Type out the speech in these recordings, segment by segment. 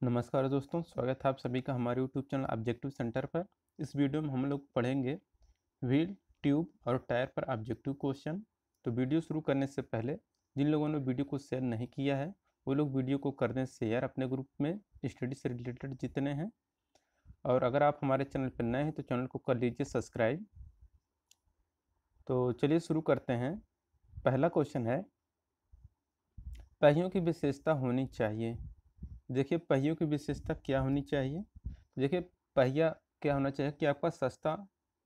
नमस्कार दोस्तों, स्वागत है आप सभी का हमारे यूट्यूब चैनल ऑब्जेक्टिव सेंटर पर। इस वीडियो में हम लोग पढ़ेंगे व्हील, ट्यूब और टायर पर ऑब्जेक्टिव क्वेश्चन। तो वीडियो शुरू करने से पहले जिन लोगों ने वीडियो को शेयर नहीं किया है वो लोग वीडियो को कर दें शेयर अपने ग्रुप में, स्टडी से रिलेटेड जितने हैं। और अगर आप हमारे चैनल पर नए हैं तो चैनल को कर लीजिए सब्सक्राइब। तो चलिए शुरू करते हैं। पहला क्वेश्चन है, पहियों की विशेषता होनी चाहिए। देखिए पहियों की विशेषता क्या होनी चाहिए। देखिए पहिया क्या होना चाहिए कि आपका सस्ता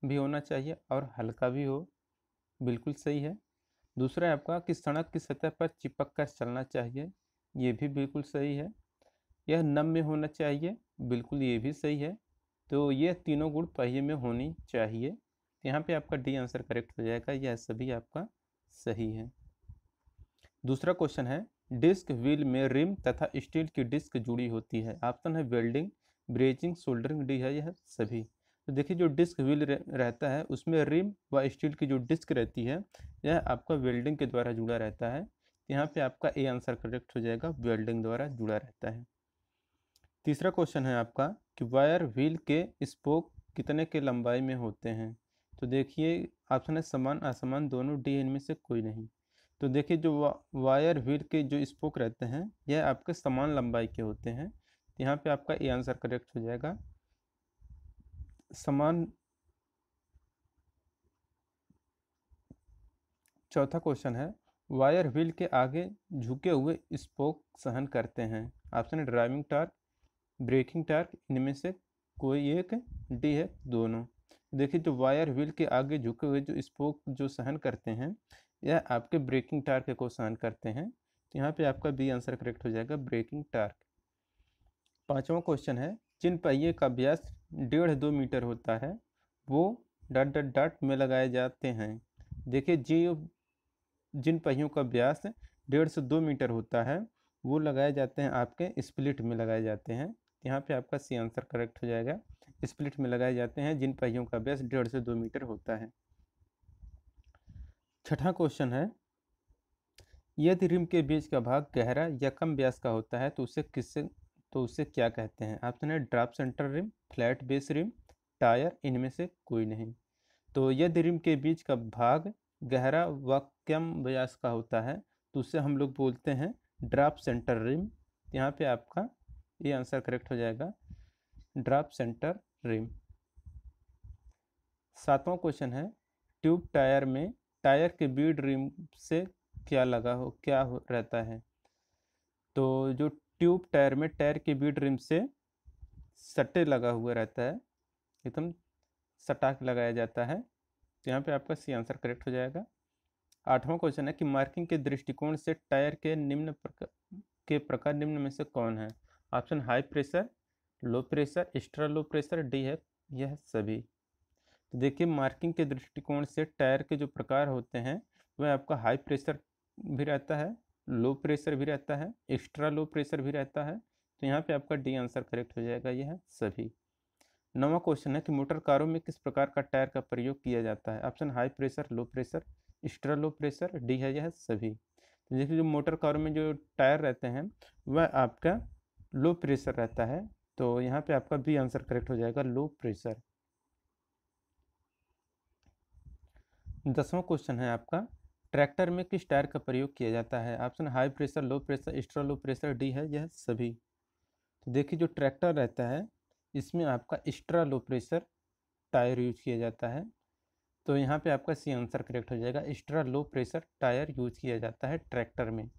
भी होना चाहिए और हल्का भी हो, बिल्कुल सही है। दूसरा है आपका कि सड़क की सतह पर चिपक कर चलना चाहिए, ये भी बिल्कुल सही है। यह नम्य होना चाहिए, बिल्कुल ये भी सही है। तो ये तीनों गुण पहिए में होनी चाहिए। यहाँ पे आपका डी आंसर करेक्ट हो जाएगा, यह सभी आपका सही है। दूसरा क्वेश्चन है, डिस्क व्हील में रिम तथा स्टील की डिस्क जुड़ी होती है। ऑप्शन है वेल्डिंग, ब्रेजिंग, सोल्डरिंग, डी है यह सभी। तो देखिए जो डिस्क व्हील रहता है उसमें रिम व स्टील की जो डिस्क रहती है यह आपका वेल्डिंग के द्वारा जुड़ा रहता है। यहाँ पे आपका ए आंसर करेक्ट हो जाएगा, वेल्डिंग द्वारा जुड़ा रहता है। तीसरा क्वेश्चन है आपका कि वायर व्हील के स्पोक कितने के लंबाई में होते हैं। तो देखिए ऑप्शन है समान, असमान, दोनों, डी इनमें से कोई नहीं। तो देखिए जो वायर व्हील के जो स्पोक रहते हैं यह आपके समान लंबाई के होते हैं। यहाँ पे आपका ए आंसर करेक्ट हो जाएगा, समान। चौथा क्वेश्चन है, वायर व्हील के आगे झुके हुए स्पोक सहन करते हैं। ऑप्शन है ड्राइविंग टार्क, ब्रेकिंग टार्क, इनमें से कोई एक, डी है दोनों। देखिए जो वायर व्हील के आगे झुके हुए जो स्पोक जो सहन करते हैं यह आपके ब्रेकिंग टार्क को सहन करते हैं। तो यहाँ पे आपका बी आंसर करेक्ट हो जाएगा, ब्रेकिंग टार्क। पांचवा क्वेश्चन है, जिन पहिए का व्यास 1.5-2 मीटर होता है वो डॉट डॉट डॉट में लगाए जाते हैं। देखिए जी जिन पहियों का व्यास 1.5 से 2 मीटर होता है वो लगाए जाते हैं आपके स्प्लिट में लगाए जाते हैं। यहाँ पे आपका सी आंसर करेक्ट हो जाएगा, स्प्लिट में लगाए जाते हैं जिन पहियों का व्यास 1.5 से 2 मीटर होता है। छठा क्वेश्चन है, यदि रिम के बीच का भाग गहरा या कम व्यास का होता है तो उसे क्या कहते हैं। ऑप्शन है drop centre rim, flat base rim, tyre, इनमें से कोई नहीं। तो यदि रिम के बीच का भाग गहरा व कम व्यास का होता है तो उसे हम लोग बोलते हैं ड्रॉप सेंटर रिम। यहाँ पे आपका ये आंसर करेक्ट हो जाएगा, ड्रॉप सेंटर रिम। सातवां क्वेश्चन है, ट्यूब टायर में टायर के बीड रिम से क्या हो रहता है। तो जो ट्यूब टायर में टायर के बीड रिम से सट्टे लगा हुआ रहता है, एकदम सटा के लगाया जाता है। तो यहाँ पे आपका सी आंसर करेक्ट हो जाएगा। आठवां क्वेश्चन है कि मार्किंग के दृष्टिकोण से टायर के प्रकार निम्न में से कौन है। Option high pressure, low pressure, extra low pressure, D है यह सभी। तो देखिए मार्किंग के दृष्टिकोण से टायर के जो प्रकार होते हैं वह आपका हाई प्रेशर भी रहता है, लो प्रेशर भी रहता है, एक्स्ट्रा लो प्रेशर भी रहता है। तो यहाँ पे आपका डी आंसर करेक्ट हो जाएगा, यह सभी। नौवां क्वेश्चन है कि मोटर कारों में किस प्रकार का टायर का प्रयोग किया जाता है। Option high pressure, low pressure, extra low pressure, D है यह सभी। तो देखिए जो मोटर कारों में जो टायर रहते हैं वह आपका लो प्रेशर रहता है। तो यहाँ पे आपका बी आंसर करेक्ट हो जाएगा, लो प्रेशर। 10वां क्वेश्चन है आपका, ट्रैक्टर में किस टायर का प्रयोग किया जाता है। Option high pressure, low pressure, extra low pressure, D है यह सभी। तो देखिए जो ट्रैक्टर रहता है इसमें आपका extra low pressure tyre use किया जाता है। तो यहाँ पे आपका सी आंसर करेक्ट हो जाएगा, extra low pressure tyre use किया जाता है ट्रैक्टर में।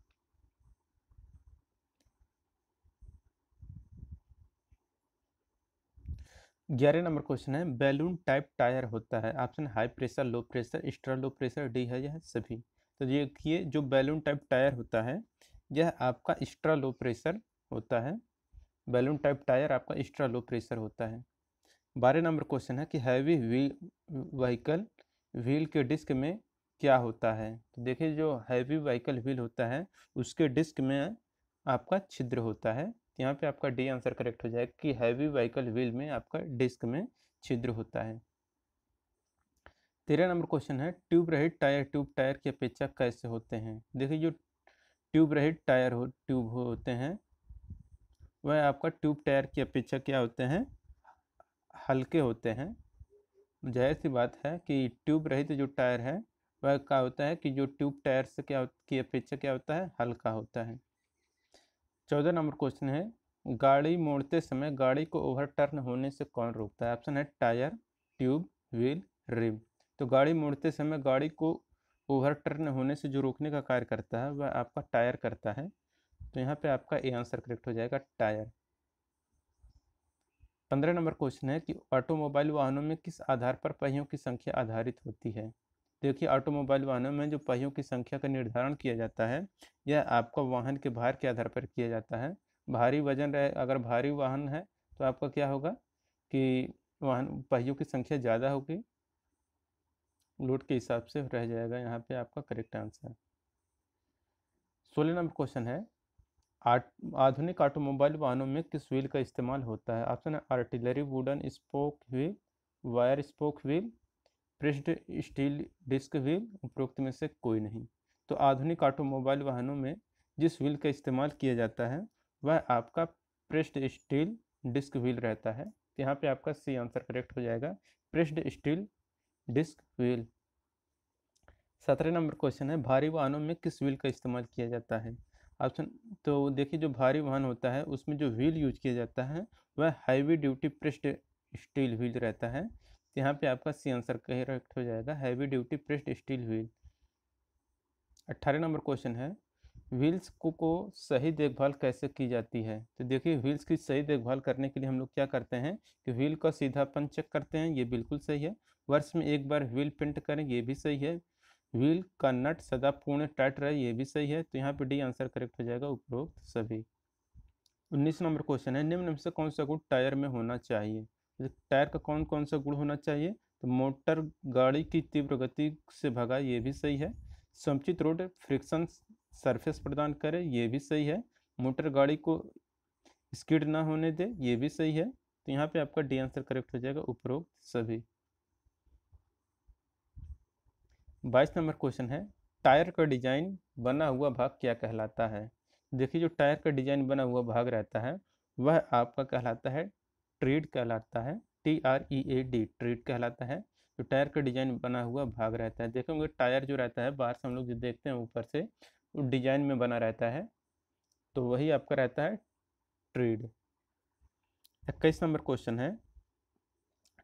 11 नंबर क्वेश्चन है, बैलून टाइप टायर होता है। Option high pressure, low pressure, extra low pressure, D है यह सभी। तो देखिए जो बैलून टाइप टायर होता है यह आपका एक्स्ट्रा लो प्रेशर होता है। बैलून टाइप टायर आपका एक्स्ट्रा लो प्रेशर होता है। 12 नंबर क्वेश्चन है कि हैवी व्हीकल व्हील के डिस्क में क्या होता है। तो देखिए जो हैवी व्हीकल व्हील होता है उसके डिस्क में आपका छिद्र होता है। यहाँ पे आपका डी आंसर करेक्ट हो जाएगा कि हैवी व्हीकल व्हील में आपका डिस्क में छिद्र होता है। 13 नंबर क्वेश्चन है, ट्यूब टायर की अपेक्षा कैसे होते हैं। देखिए जो ट्यूब रहित टायर ट्यूब होते हैं वह आपका ट्यूब टायर की अपेक्षा क्या होते हैं, हल्के होते हैं। जाहिर सी बात है कि ट्यूब रहित जो टायर है वह क्या होता है कि जो ट्यूब टायर से की अपेक्षा क्या होता है, हल्का होता है। 14 नंबर क्वेश्चन है, गाड़ी मोड़ते समय गाड़ी को ओवरटर्न होने से कौन रोकता है? ऑप्शन है टायर, ट्यूब, व्हील, रिम। तो गाड़ी मोड़ते समय गाड़ी को ओवरटर्न होने से जो रोकने का कार्य करता है वह आपका टायर करता है। तो यहाँ पे आपका ए आंसर करेक्ट हो जाएगा, टायर। 15 नंबर क्वेश्चन है कि ऑटोमोबाइल वाहनों में किस आधार पर पहियों की संख्या आधारित होती है? देखिए, ऑटोमोबाइल वाहनों में जो पहियों की संख्या का निर्धारण किया जाता है यह आपका वाहन के भार के आधार पर किया जाता है। भारी वजन रहे, अगर भारी वाहन है तो आपका क्या होगा कि वाहन पहियों की संख्या ज़्यादा होगी, लोड के हिसाब से रह जाएगा। यहाँ पे आपका करेक्ट आंसर। 16 नंबर क्वेश्चन है, आधुनिक ऑटोमोबाइल वाहनों में किस व्हील का इस्तेमाल होता है? ऑप्शन है artillery wooden spoke wheel, wire spoke wheel, pressed steel disc wheel, उपरोक्त में से कोई नहीं। तो आधुनिक ऑटोमोबाइल वाहनों में जिस व्हील का इस्तेमाल किया जाता है वह आपका प्रेस्ड स्टील डिस्क व्हील रहता है। तो यहाँ पे आपका सी आंसर करेक्ट हो जाएगा, pressed steel disc wheel. 17 number question है, भारी वाहनों में किस व्हील का इस्तेमाल किया जाता है? ऑप्शन, तो देखिए जो भारी वाहन होता है उसमें जो व्हील यूज किया जाता है वह heavy duty pressed steel wheel रहता है। तो यहाँ पे आपका सी आंसर करेक्ट हो जाएगा, heavy duty pressed steel wheel. 18 number question है, व्हील्स को सही देखभाल कैसे की जाती है? तो देखिए व्हील्स की सही देखभाल करने के लिए हम लोग क्या करते हैं कि व्हील का सीधापन चेक करते हैं, ये बिल्कुल सही है। वर्ष में एक बार व्हील पिंट करें, ये भी सही है। व्हील का नट सदा पूर्ण टाइट रहे, ये भी सही है। तो यहाँ पे डी आंसर करेक्ट हो जाएगा, उपरोक्त सभी। 19 नंबर क्वेश्चन है, निम्न में से कौन सा गुण टायर में होना चाहिए? टायर का कौन कौन सा गुण होना चाहिए? तो मोटर गाड़ी की तीव्र गति से भगाए, ये भी सही है। समुचित रोड फ्रिक्शन सरफेस प्रदान करे, ये भी सही है। मोटर गाड़ी को स्किड ना होने दे, ये भी सही है। तो यहाँ पे आपका डी आंसर करेक्ट हो जाएगा, उपरोक्त सभी। 22 नंबर क्वेश्चन है, टायर का डिजाइन बना हुआ भाग क्या कहलाता है? देखिए जो टायर का डिजाइन बना हुआ भाग रहता है वह आपका कहलाता है ट्रीड कहलाता है, TREAD, ट्रीड कहलाता है। जो टायर का डिजाइन बना हुआ भाग रहता है, देखेंगे टायर जो रहता है बाहर से हम लोग जो देखते हैं ऊपर से वो डिजाइन में बना रहता है, तो वही आपका रहता है ट्रीड। 21 नंबर क्वेश्चन है,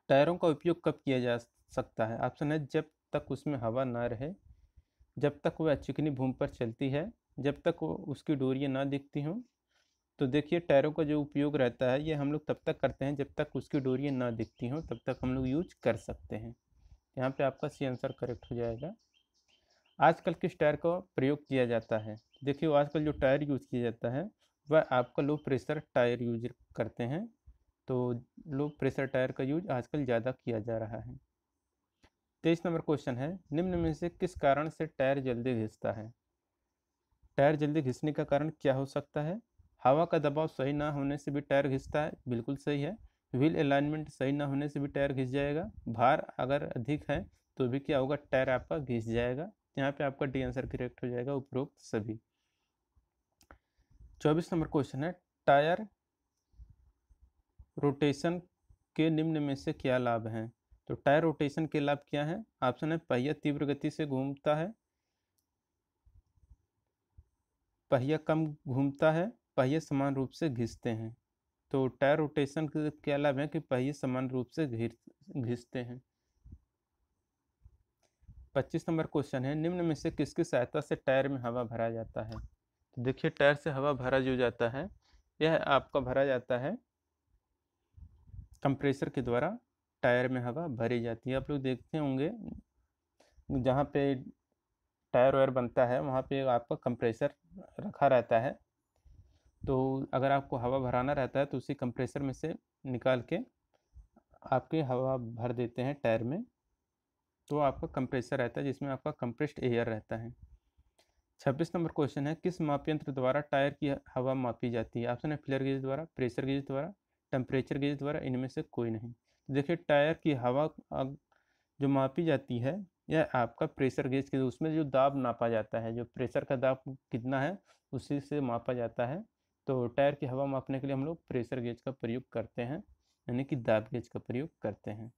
टायरों का उपयोग कब किया जा सकता है? ऑप्शन है जब तक उसमें हवा ना रहे, जब तक वह चिकनी भूमि पर चलती है, जब तक वो उसकी डोरियाँ ना दिखती हों। तो देखिए टायरों का जो उपयोग रहता है ये हम लोग तब तक करते हैं जब तक उसकी डोरियाँ ना दिखती हों, तब तक हम लोग यूज कर सकते हैं। यहाँ पे आपका सी आंसर करेक्ट हो जाएगा। आजकल किस टायर का प्रयोग किया जाता है? देखिए आजकल जो टायर यूज किया जाता है वह आपका लो प्रेशर टायर यूज करते हैं। तो लो प्रेशर टायर का यूज आजकल ज़्यादा किया जा रहा है। 23 नंबर क्वेश्चन है, निम्न में से किस कारण से टायर जल्दी घिसता है? टायर जल्दी घिसने का कारण क्या हो सकता है? हवा का दबाव सही ना होने से भी टायर घिसता है, बिल्कुल सही है। व्हील अलाइनमेंट सही ना होने से भी टायर घिस जाएगा। भार अगर अधिक है तो भी क्या होगा, टायर आपका घिस जाएगा। यहाँ पे आपका डी आंसर करेक्ट हो जाएगा, उपरोक्त सभी। 24 नंबर क्वेश्चन है, टायर रोटेशन के निम्न में से क्या लाभ हैं? तो टायर रोटेशन के लाभ क्या हैं? ऑप्शन है पहिया तीव्र गति से घूमता है, पहिया कम घूमता है, पहिए समान रूप से घिसते हैं। तो टायर रोटेशन के क्या लाभ है कि पहिए समान रूप से घिसते हैं। 25 नंबर क्वेश्चन है, निम्न में से किसकी सहायता से टायर में हवा भरा जाता है? तो देखिए टायर से हवा भरा जो जाता है यह आपका भरा जाता है कंप्रेसर के द्वारा। टायर में हवा भरी जाती है। आप लोग देखते होंगे जहाँ पे टायर वायर बनता है वहाँ पे आपका कंप्रेसर रखा रहता है। तो अगर आपको हवा भराना रहता है तो उसी कंप्रेसर में से निकाल के आपके हवा भर देते हैं टायर में। तो आपका कंप्रेसर रहता है जिसमें आपका कंप्रेस्ड एयर रहता है। 26 नंबर क्वेश्चन है, किस माप यंत्र द्वारा टायर की हवा मापी जाती है? ऑप्शन है फ्लेयर गेज द्वारा, प्रेशर गेज द्वारा, टेम्परेचर गेज द्वारा, इनमें से कोई नहीं। देखिए टायर की हवा जो मापी जाती है यह आपका प्रेशर गेज के, उसमें जो दाब नापा जाता है, जो प्रेशर का दाब कितना है उसी से मापा जाता है। तो टायर की हवा मापने के लिए हम लोग प्रेशर गेज का प्रयोग करते हैं, यानी कि दाब गेज का प्रयोग करते हैं।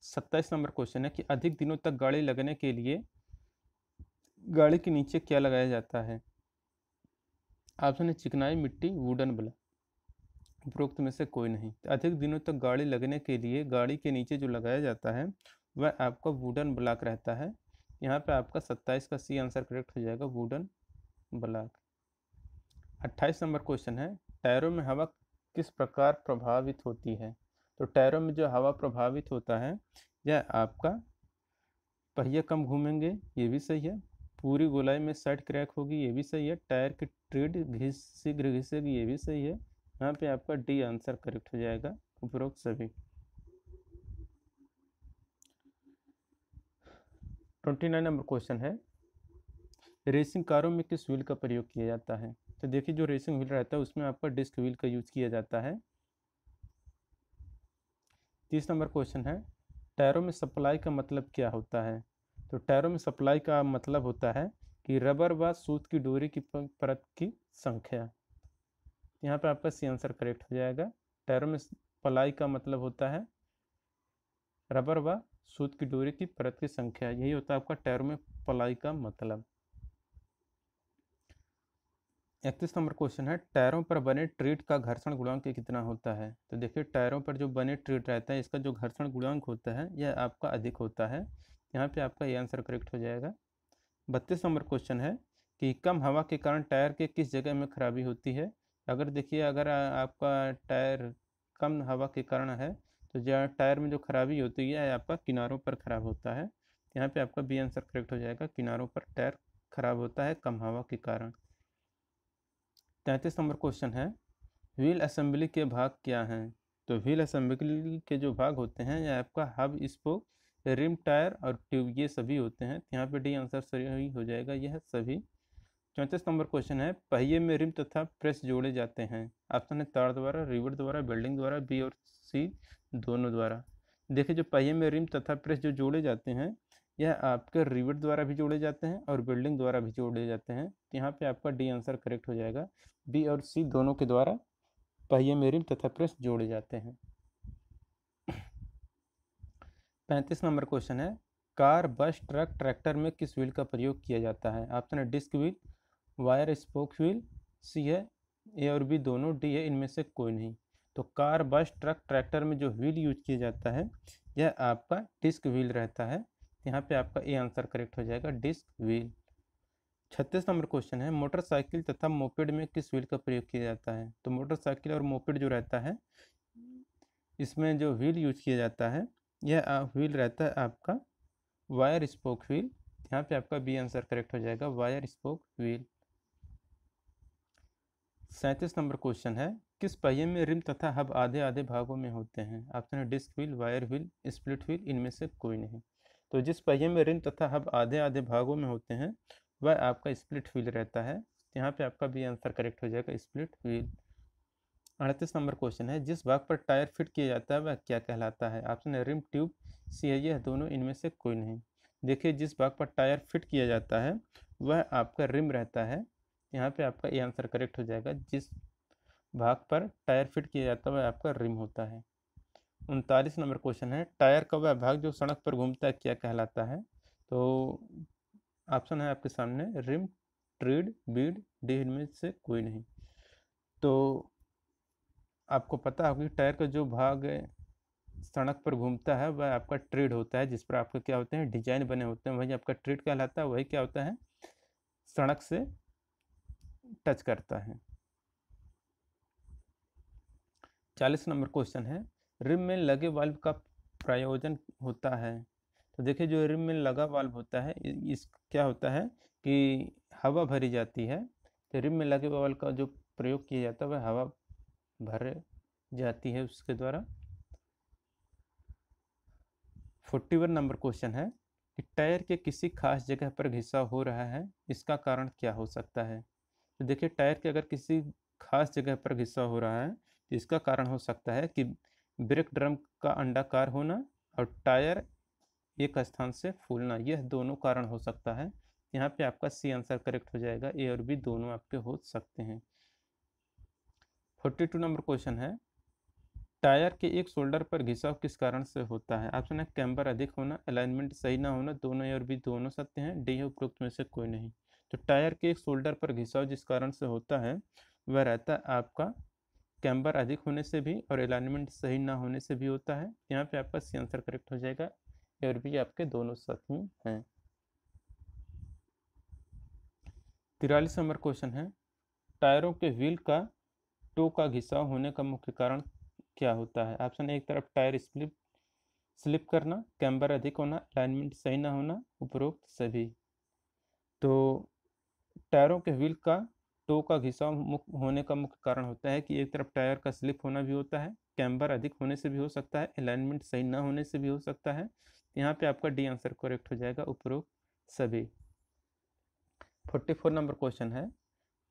27 नंबर क्वेश्चन है कि अधिक दिनों तक गाड़ी लगने के लिए गाड़ी के नीचे क्या लगाया जाता है? ऑप्शन है चिकनाई मिट्टी वुडन ब्लॉक, उपरोक्त में से कोई नहीं। तो अधिक दिनों तक गाड़ी लगने के लिए गाड़ी के नीचे जो लगाया जाता है वह आपका वुडन ब्लॉक रहता है। यहाँ पे आपका 27 का सी आंसर करेक्ट हो जाएगा, वुडन ब्लॉक। 28 नंबर क्वेश्चन है टायरों में हवा किस प्रकार प्रभावित होती है? तो टायरों में जो हवा प्रभावित होता है यह आपका पहिए कम घूमेंगे, ये भी सही है। पूरी गोलाई में साइड क्रैक होगी, ये भी सही है। टायर की ट्रेड शीघ्र घिसेगी, ये भी सही है। यहाँ पे आपका डी आंसर करेक्ट हो जाएगा, उपरोक्त सभी। 29 नंबर क्वेश्चन है रेसिंग कारों में किस व्हील का प्रयोग किया जाता है? तो देखिए जो रेसिंग व्हील रहता है उसमें आपका डिस्क व्हील का यूज किया जाता है। 30 नंबर क्वेश्चन है टायरों में सप्लाई का मतलब क्या होता है? तो टायरों में सप्लाई का मतलब होता है कि रबर व सूत की डोरी की परत की संख्या। यहाँ पे आपका सी आंसर करेक्ट हो जाएगा। टायरों में सप्लाई का मतलब होता है रबर व सूत की डोरी की परत की संख्या, यही होता है आपका टायरों में पलाई का मतलब। 31 नंबर क्वेश्चन है टायरों पर बने ट्रीट का घर्षण गुणांक कितना होता है? तो देखिए टायरों पर जो बने ट्रीट रहता है इसका जो घर्षण गुणांक होता है यह आपका अधिक होता है। यहाँ पे आपका ये आंसर करेक्ट हो जाएगा। 32 नंबर क्वेश्चन है कि कम हवा के कारण टायर के किस जगह में खराबी होती है? अगर देखिए अगर आपका टायर कम हवा के कारण है तो जो टायर में जो खराबी होती है आपका किनारों पर खराब होता है। यहाँ पे आपका बी आंसर करेक्ट हो जाएगा, किनारों पर टायर खराब होता है कम हवा के कारण। 33 नंबर क्वेश्चन है व्हील असेंबली के भाग क्या हैं? तो व्हील असेंबली के जो भाग होते हैं यह आपका हब, स्पोक, रिम, टायर और ट्यूब, ये सभी होते हैं। यहाँ पे डी आंसर सही हो जाएगा, यह सभी। 34 नंबर क्वेश्चन है पहिए में रिम तथा प्रेस जोड़े जाते हैं। ऑप्शन है तार द्वारा, रिवेट द्वारा, वेल्डिंग द्वारा, बी और सी दोनों द्वारा। देखिए जो पहिए में रिम तथा प्रेस जो जोड़े जाते हैं यह आपके रिवेट द्वारा भी जोड़े जाते हैं और वेल्डिंग द्वारा भी जोड़े जाते हैं। यहाँ पे आपका डी आंसर करेक्ट हो जाएगा, बी और सी दोनों के द्वारा पहिए में रिम तथा प्रेस जोड़े जाते हैं। 35 नंबर क्वेश्चन है कार, बस, ट्रक, ट्रैक्टर में किस व्हील का प्रयोग किया जाता है? ऑप्शन है disc wheel, wire spoke wheel, C है ए और बी दोनों, डी है इनमें से कोई नहीं। तो कार, बस, ट्रक, ट्रैक्टर में जो व्हील यूज किया जाता है यह आपका डिस्क व्हील रहता है। यहाँ पे आपका ए आंसर करेक्ट हो जाएगा, डिस्क व्हील। 36 नंबर क्वेश्चन है मोटरसाइकिल तथा मोपेड में किस व्हील का प्रयोग किया जाता है? तो मोटरसाइकिल और मोपेड जो रहता है इसमें जो व्हील यूज किया जाता है यह व्हील रहता है आपका वायर स्पोक व्हील। यहाँ पे आपका बी आंसर करेक्ट हो जाएगा, wire spoke wheel. 37 number question है किस पहिए में रिम तथा हब आधे आधे भागों में होते हैं? ऑप्शन है disc wheel, wire wheel, split wheel, इनमें से कोई नहीं। तो जिस पहिए में रिम तथा हब आधे आधे भागों में होते हैं वह आपका स्प्लिट व्हील रहता है। यहाँ पे आपका बी आंसर करेक्ट हो जाएगा, स्प्लिट व्हील। 38 नंबर क्वेश्चन है जिस भाग पर टायर फिट किया जाता है वह क्या कहलाता है? ऑप्शन है रिम, ट्यूब, सी है यह दोनों, इनमें से कोई नहीं। देखिए जिस भाग पर टायर फिट किया जाता है वह आपका रिम रहता है। यहाँ पे आपका ये आंसर करेक्ट हो जाएगा, जिस भाग पर टायर फिट किया जाता है वह आपका रिम होता है। 39 नंबर क्वेश्चन है टायर का वह भाग जो सड़क पर घूमता है क्या कहलाता है? तो ऑप्शन है आपके सामने रिम, ट्रीड, बीड, डी, इनमें से कोई नहीं। तो आपको पता होगा कि टायर का जो भाग सड़क पर घूमता है वह आपका ट्रीड होता है, जिस पर आपके क्या होते हैं डिजाइन बने होते हैं, वही आपका ट्रीड कहलाता है। वही क्या होता है सड़क से टच करता है। 40 नंबर क्वेश्चन है रिम में लगे वाल्व का प्रयोजन होता है? तो देखिए जो रिम में लगा वाल्व होता है इस क्या होता है कि हवा भरी जाती है। तो रिम में लगे वाल्व का जो प्रयोग किया जाता है वह हवा भर जाती है उसके द्वारा। 41 नंबर क्वेश्चन है कि टायर के किसी खास जगह पर घिसाव हो रहा है, इसका कारण क्या हो सकता है? तो देखिए टायर के अगर किसी खास जगह पर घिसाव हो रहा है तो इसका कारण हो सकता है कि ब्रेक ड्रम का अंडाकार होना और टायर एक स्थान से फूलना, यह दोनों कारण हो सकता है। यहाँ पे आपका सी आंसर करेक्ट हो जाएगा, ए और बी दोनों आपके हो सकते हैं। 42 नंबर क्वेश्चन है, टायर के एक शोल्डर पर घिसाव किस कारण से होता है? ऑप्शन है कैम्बर अधिक होना, अलाइनमेंट सही ना होना, दोनों ए और बी दोनों सत्य हैं, डी है उपरोक्त में से कोई नहीं। तो टायर के एक शोल्डर पर घिसाव जिस कारण से होता है वह रहता है आपका कैम्बर अधिक होने से भी और अलाइनमेंट सही ना होने से भी होता है। यहाँ पे आपका सी आंसर करेक्ट हो जाएगा, ए और बी आपके दोनों सत्य हैं। 43 नंबर क्वेश्चन है, टायरों के व्हील का टो का घिसाव होने का मुख्य कारण क्या होता है? ऑप्शन एक तरफ टायर स्लिप करना, कैम्बर अधिक होना, अलाइनमेंट सही ना होना, उपरोक्त सभी। तो टायरों के व्हील का टो का घिसाव होने का मुख्य कारण होता है कि एक तरफ टायर का स्लिप होना भी होता है, कैम्बर अधिक होने से भी हो सकता है, अलाइनमेंट सही ना होने से भी हो सकता है। यहाँ पे आपका डी आंसर करेक्ट हो जाएगा, उपरोक्त सभी। 44 नंबर क्वेश्चन है,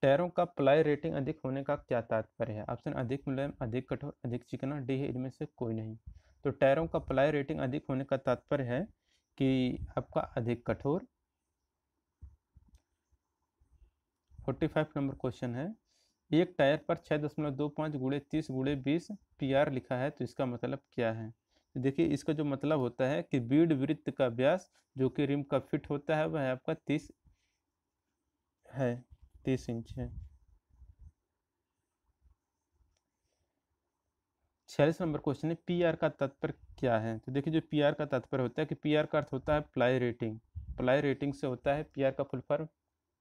टायरों का प्लाई रेटिंग अधिक होने का क्या तात्पर्य है? ऑप्शन अधिक मुलायम, अधिक कठोर, अधिक चिकना, डी है इनमें से कोई नहीं। तो टायरों का प्लाई रेटिंग अधिक होने का तात्पर्य है कि आपका अधिक कठोर। 45 नंबर क्वेश्चन है, एक टायर पर 6.25 गुणे 30 गुणे 20 PR लिखा है, तो इसका मतलब क्या है? देखिए इसका जो मतलब होता है कि बीड वृत्त का व्यास जो कि रिम का फिट होता है वह आपका 30 है, 30 इंच है। 46 नंबर क्वेश्चन है, PR का तात्पर्य क्या है? तो देखिए जो PR का तात्पर्य होता है कि PR का अर्थ होता है प्लाई रेटिंग, प्लाई रेटिंग से होता है PR का full form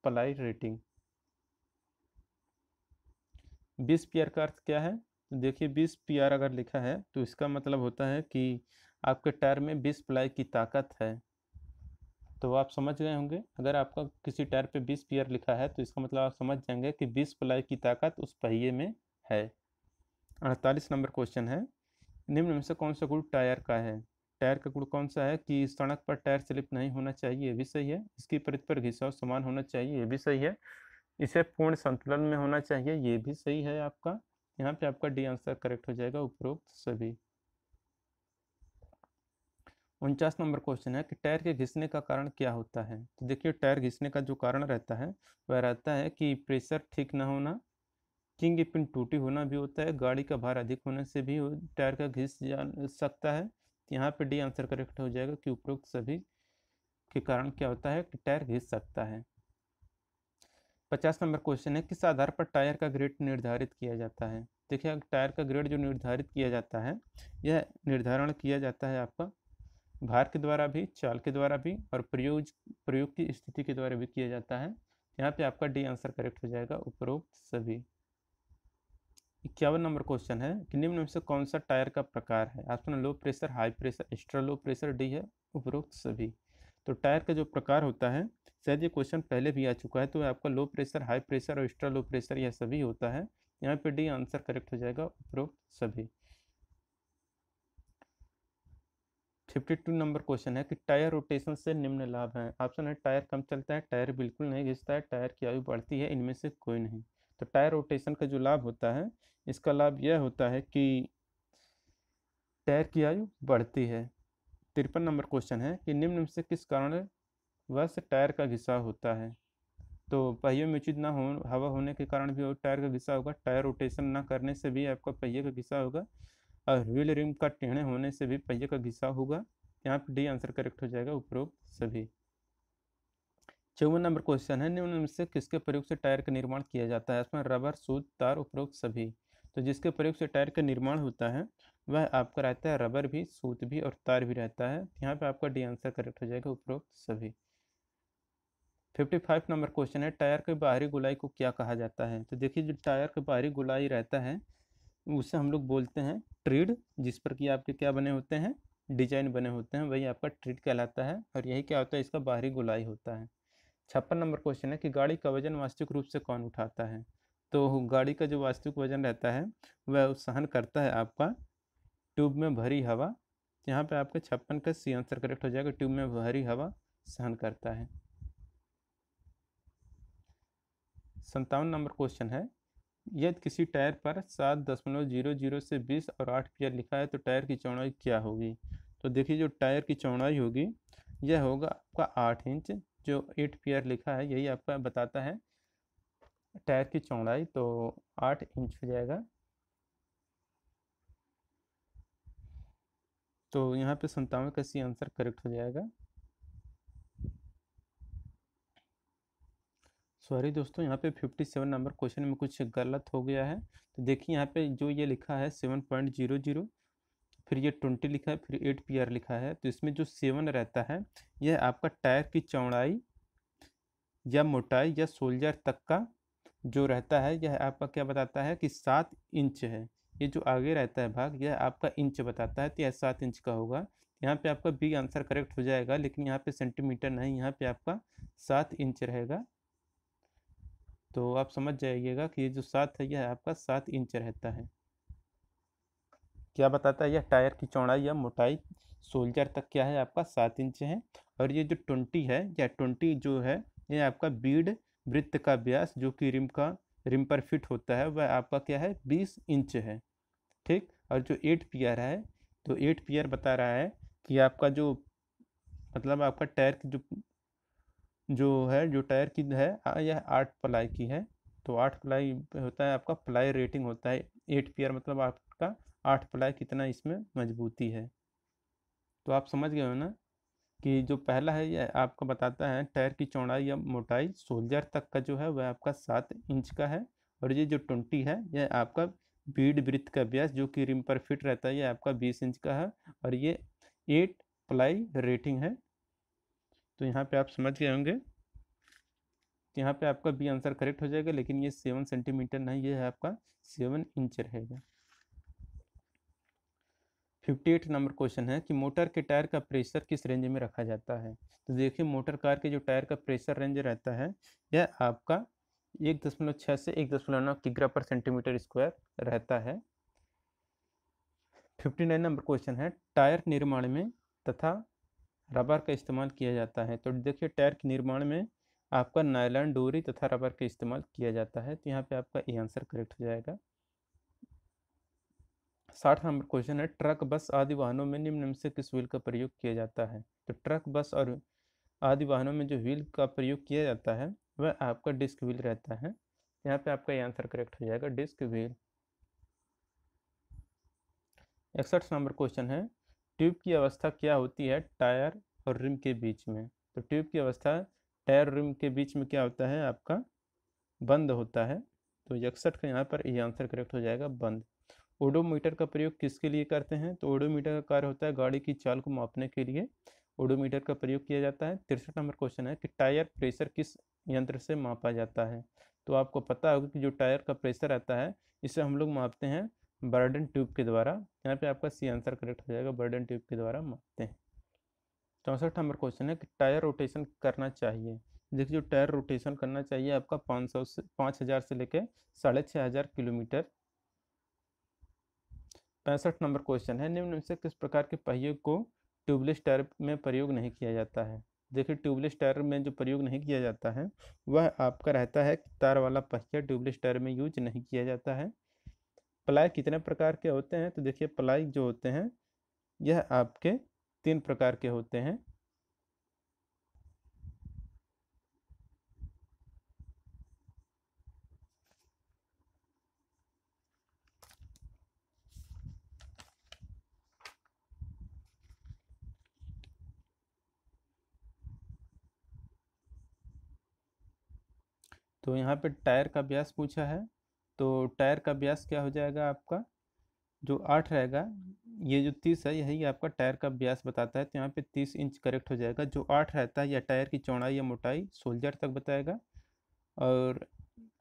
ply rating. 20 PR का अर्थ क्या है? तो देखिए 20 PR अगर लिखा है तो इसका मतलब होता है कि आपके टायर में 20 प्लाई की ताकत है। तो आप समझ गए होंगे, अगर आपका किसी टायर पे 20 PR लिखा है तो इसका मतलब आप समझ जाएंगे कि 20 प्लाई की ताकत उस पहिए में है। 48 नंबर क्वेश्चन है, निम्न में से कौन सा गुण टायर का है? टायर का गुण कौन सा है कि सड़क पर टायर स्लिप नहीं होना चाहिए, ये भी सही है। इसकी परिधि पर घिसाव समान होना चाहिए, ये भी सही है। इसे पूर्ण संतुलन में होना चाहिए, ये भी सही है आपका। यहाँ पे आपका डी आंसर करेक्ट हो जाएगा, उपरोक्त सभी। 49 नंबर क्वेश्चन है कि टायर के घिसने का कारण क्या होता है? तो देखिए टायर घिसने का जो कारण रहता है वह रहता है कि प्रेशर ठीक ना होना, किंग पिन टूटी होना भी होता है, गाड़ी का भार अधिक होने से भी टायर का घिस जा सकता है। यहाँ पे डी आंसर करेक्ट हो जाएगा कि उपरोक्त सभी के कारण क्या होता है कि टायर घिस सकता है। 50 नंबर क्वेश्चन है, किस आधार पर टायर का ग्रेड निर्धारित किया जाता है? देखिए टायर का ग्रेड जो निर्धारित किया जाता है यह निर्धारण किया जाता है आपका भार के द्वारा भी, चाल के द्वारा भी और प्रयोग की स्थिति के द्वारा भी किया जाता है। यहाँ पे आपका डी आंसर करेक्ट हो जाएगा, उपरोक्त सभी। 51 नंबर क्वेश्चन है कि निम्न में से कौन सा टायर का प्रकार है? Option low pressure, high pressure, extra low pressure, D है उपरोक्त सभी। तो टायर का जो प्रकार होता है, शायद ये क्वेश्चन पहले भी आ चुका है, तो आपका लो प्रेशर, हाई प्रेशर और एक्स्ट्रा लो प्रेशर यह सभी होता है। यहाँ पे डी आंसर करेक्ट हो जाएगा, उपरोक्त सभी। 52 नंबर क्वेश्चन है कि टायर रोटेशन से निम्न लाभ हैं। ऑप्शन है टायर कम चलता है, टायर बिल्कुल नहीं घिसता है, टायर की आयु बढ़ती है, इनमें से कोई नहीं। तो टायर रोटेशन का जो लाभ होता है, इसका लाभ यह होता है कि टायर की आयु बढ़ती है। 53 नंबर क्वेश्चन है कि निम्न में से किस कारण वश टायर का घिसाव होता है? तो पहिए में उचित ना हो हवा होने के कारण भी टायर का घिसाव होगा, टायर रोटेशन ना करने से भी आपका पहिए का घिसाव होगा और व्हील रिम का टेढ़े होने से भी पहिए का घिसाव होगा। यहाँ पे डी आंसर करेक्ट हो जाएगा, उपरोक्त सभी। 54 नंबर क्वेश्चन है, निम्न में से किसके प्रयोग से टायर का निर्माण किया जाता है? इसमें रबर, सूत, तार, उपरोक्त सभी। तो जिसके प्रयोग से टायर का निर्माण होता है वह आपका रहता है रबर भी, सूत भी और तार भी रहता है। यहाँ पे आपका डी आंसर करेक्ट हो जाएगा, उपरोक्त सभी। 55 नंबर क्वेश्चन है, टायर के बाहरी गोलाई को क्या कहा जाता है? तो देखिए जो टायर के बाहरी गोलाई रहता है उसे हम लोग बोलते हैं ट्रिड, जिस पर कि आपके क्या बने होते हैं, डिजाइन बने होते हैं, वही आपका ट्रिड कहलाता है और यही क्या होता है, इसका बाहरी गोलाई होता है। 56 नंबर क्वेश्चन है कि गाड़ी का वजन वास्तविक रूप से कौन उठाता है? तो गाड़ी का जो वास्तविक वजन रहता है वह सहन करता है आपका ट्यूब में भरी हवा। यहाँ पे आपका 56 का सी आंसर करेक्ट हो जाएगा, ट्यूब में भरी हवा सहन करता है। 57 नंबर क्वेश्चन है, यदि किसी टायर पर 7.00 से 20 और 8 PR लिखा है तो टायर की चौड़ाई क्या होगी? तो देखिए जो टायर की चौड़ाई होगी यह होगा आपका 8 इंच, जो 8 PR लिखा है यही आपका बताता है टायर की चौड़ाई, तो 8 इंच हो जाएगा तो यहाँ पे 57 का सी आंसर करेक्ट हो जाएगा। सॉरी दोस्तों, यहाँ पे 57 नंबर क्वेश्चन में कुछ गलत हो गया है। तो देखिए यहाँ पे जो ये लिखा है 7.00, फिर ये 20 लिखा है, फिर 8 PR लिखा है। तो इसमें जो 7 रहता है यह आपका टायर की चौड़ाई या मोटाई या सोल्जर तक का जो रहता है, यह आपका क्या बताता है कि 7 इंच है। ये जो आगे रहता है भाग, यह आपका इंच बताता है, तो यह 7 इंच का होगा। यहाँ पे आपका बी आंसर करेक्ट हो जाएगा, लेकिन यहाँ पे सेंटीमीटर नहीं, यहाँ पे आपका 7 इंच रहेगा। तो आप समझ जाइएगा कि ये जो 7 है यह आपका 7 इंच रहता है। क्या बताता है, यह टायर की चौड़ाई या मोटाई सोल्जर तक क्या है आपका 7 इंच है। और ये जो 20 है, यह 20 जो है यह आपका बीड वृत्त का व्यास जो कि रिम पर फिट होता है, वह आपका क्या है 20 इंच है। ठीक। और जो 8 PR है, तो 8 PR बता रहा है कि आपका जो मतलब आपका टायर की जो टायर की है यह 8 प्लाई की है। तो 8 प्लाई होता है आपका प्लाई रेटिंग होता है। 8 PR मतलब आपका 8 प्लाई कितना इसमें मजबूती है। तो आप समझ गए हो ना कि जो पहला है यह आपको बताता है टायर की चौड़ाई या मोटाई सोल्जर तक का जो है वह आपका 7 इंच का है। और ये जो 20 है यह आपका बीड वृत्त का व्यास जो कि रिम पर फिट रहता है, यह आपका 20 इंच का है। और ये 8 प्लाई रेटिंग है। तो यहाँ पे आप समझ गए होंगे। तो यहाँ पे आपका बी आंसर करेक्ट हो जाएगा, लेकिन ये 7 सेंटीमीटर नहीं, ये है आपका 7 इंच रहेगा। 58 नंबर क्वेश्चन है कि मोटर के टायर का प्रेशर किस रेंज में रखा जाता है। तो देखिए मोटर कार के जो टायर का प्रेशर रेंज रहता है यह आपका 1.6 से 1.9 किग्रा पर सेंटीमीटर स्क्वायर रहता है। 59 नंबर क्वेश्चन है टायर निर्माण में तथा रबर का इस्तेमाल किया जाता है। तो देखिए टायर के निर्माण में आपका नायलॉन डोरी तथा रबर का इस्तेमाल किया जाता है। तो यहाँ पे आपका ए आंसर करेक्ट हो जाएगा। 60 नंबर क्वेश्चन है ट्रक बस आदि वाहनों में निम्न में से किस व्हील का प्रयोग किया जाता है। तो ट्रक बस और आदि वाहनों में जो व्हील का प्रयोग किया जाता है वह आपका डिस्क व्हील रहता है। यहाँ पे आपका ये आंसर करेक्ट हो जाएगा, डिस्क व्हील। 61 नंबर क्वेश्चन है ट्यूब की अवस्था क्या होती है टायर और रिम के बीच में। तो ट्यूब की अवस्था टायर और रिम के बीच में क्या होता है आपका बंद होता है। तो 61 का यहाँ पर ये आंसर करेक्ट हो जाएगा, बंद। ओडोमीटर का प्रयोग किसके लिए करते हैं। तो ओडोमीटर का कार्य होता है गाड़ी की चाल को मापने के लिए ओडोमीटर का प्रयोग किया जाता है। 63 नंबर क्वेश्चन है कि टायर प्रेशर किस यंत्र से मापा जाता है। तो आपको पता होगा कि जो टायर का प्रेशर आता है इसे हम लोग मापते हैं बर्डन ट्यूब के द्वारा। यहाँ पे आपका सी आंसर करेक्ट हो जाएगा, बर्डन ट्यूब के द्वारा मापते हैं। 64 नंबर क्वेश्चन है कि टायर रोटेशन करना चाहिए। देखिए जो टायर रोटेशन करना चाहिए आपका 500 से 5000 से लेकर 6500 किलोमीटर। 65 नंबर क्वेश्चन है निम्न में से किस प्रकार के पहिए को ट्यूबलेस टायर में प्रयोग नहीं किया जाता है। देखिए ट्यूबलेस टायर में जो प्रयोग नहीं किया जाता है वह आपका रहता है कि तार वाला पहिया ट्यूबलेस टायर में यूज नहीं किया जाता है। प्लाई कितने प्रकार के होते हैं। तो देखिए प्लाई जो होते हैं यह आपके 3 प्रकार के होते हैं। तो यहाँ पे टायर का व्यास पूछा है, तो टायर का व्यास क्या हो जाएगा आपका जो 8 रहेगा। ये जो 30 है यही आपका टायर का व्यास बताता है, तो यहाँ पे 30 इंच करेक्ट हो जाएगा। जो 8 रहता है यह टायर की चौड़ाई या मोटाई सोल्जर तक बताएगा। और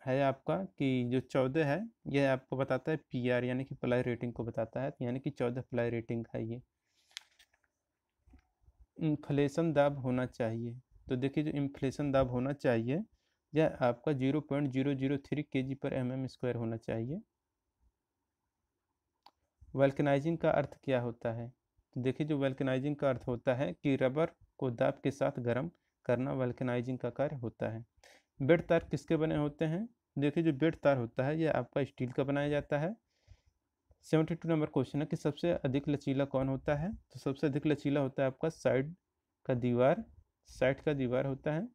है आपका कि जो 14 है यह आपको बताता है PR यानी कि प्लाई रेटिंग को बताता है, यानी कि 14 प्लाई रेटिंग है ये। इन्फ्लेशन दाब होना चाहिए। तो देखिए जो इन्फ्लेशन दाब होना चाहिए यह आपका 0.003 kg/mm² होना चाहिए। वल्कनाइजिंग का अर्थ क्या होता है। तो देखिए जो वल्कनाइजिंग का अर्थ होता है कि रबर को दाब के साथ गर्म करना वल्कनाइजिंग का कार्य होता है। बेड तार किसके बने होते हैं। देखिए जो बेड तार होता है यह आपका स्टील का बनाया जाता है। 72 नंबर क्वेश्चन है कि सबसे अधिक लचीला कौन होता है। तो सबसे अधिक लचीला होता है आपका साइड का दीवार होता है।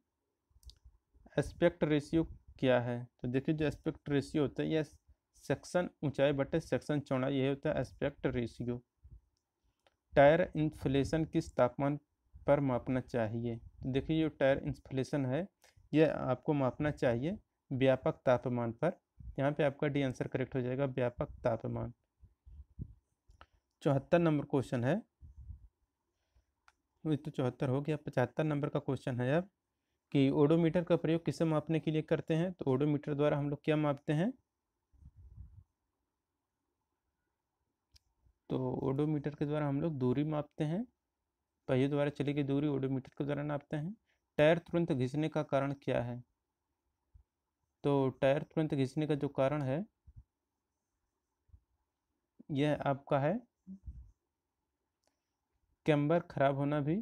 एस्पेक्ट रेशियो क्या है। तो देखिए जो एस्पेक्ट रेशियो होता है यह सेक्शन ऊंचाई बटे सेक्शन चौड़ाई, यही होता है एस्पेक्ट रेशियो। टायर इन्फ्लेशन किस तापमान पर मापना चाहिए? तो देखिए जो टायर इन्फ्लेशन है ये आपको मापना चाहिए व्यापक तापमान पर। यहाँ पे आपका डी आंसर करेक्ट हो जाएगा, व्यापक तापमान। 74 नंबर क्वेश्चन है, ये तो 74 हो गया। 75 नंबर का क्वेश्चन है अब कि ओडोमीटर का प्रयोग किसे मापने के लिए करते हैं? तो ओडोमीटर द्वारा हम लोग क्या मापते हैं? तो ओडोमीटर के द्वारा हम लोग दूरी मापते हैं, पहिए द्वारा चली गई दूरी ओडोमीटर के द्वारा नापते हैं। टायर तुरंत घिसने का कारण क्या है? तो टायर तुरंत घिसने का जो कारण है यह आपका है कैम्बर खराब होना भी,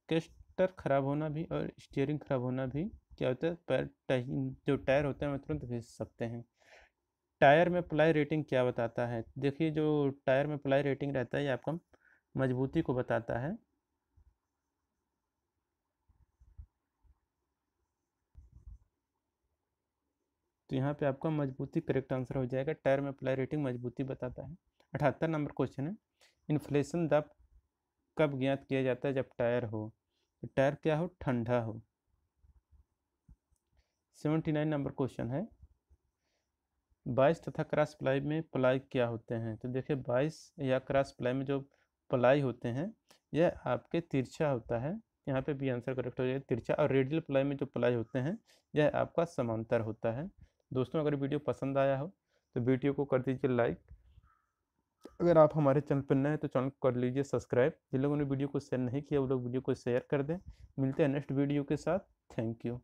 कैस्टर खराब होना भी और स्टीयरिंग खराब होना भी क्या होता है, जो टायर होते हैं वो तुरंत घिस सकते हैं। टायर में प्लाई रेटिंग क्या बताता है? देखिए जो टायर में प्लाई रेटिंग रहता है ये आपका मजबूती को बताता है। तो यहाँ पे आपका मजबूती करेक्ट आंसर हो जाएगा, टायर में प्लाई रेटिंग मजबूती बताता है। 78 नंबर क्वेश्चन है, इन्फ्लेशन दाब कब ज्ञात किया जाता है? जब टायर हो, तो टायर क्या हो? ठंडा हो। 79 नंबर क्वेश्चन है, 22 तथा क्रॉस प्लाई में प्लाई क्या होते हैं? तो देखिए 22 या क्रॉस प्लाई में जो प्लाई होते हैं यह आपके तिरछा होता है, यहाँ पे भी आंसर करेक्ट हो जाएगा तिरछा। और रेडियल प्लाई में जो प्लाई होते हैं यह आपका समांतर होता है। दोस्तों अगर वीडियो पसंद आया हो तो वीडियो को कर दीजिए लाइक, अगर आप हमारे चैनल पर नए हैं तो चैनल को कर लीजिए सब्सक्राइब। जिन लोगों ने वीडियो को शेयर नहीं किया वो लोग वीडियो को शेयर कर दें। मिलते हैं नेक्स्ट वीडियो के साथ। Thank you.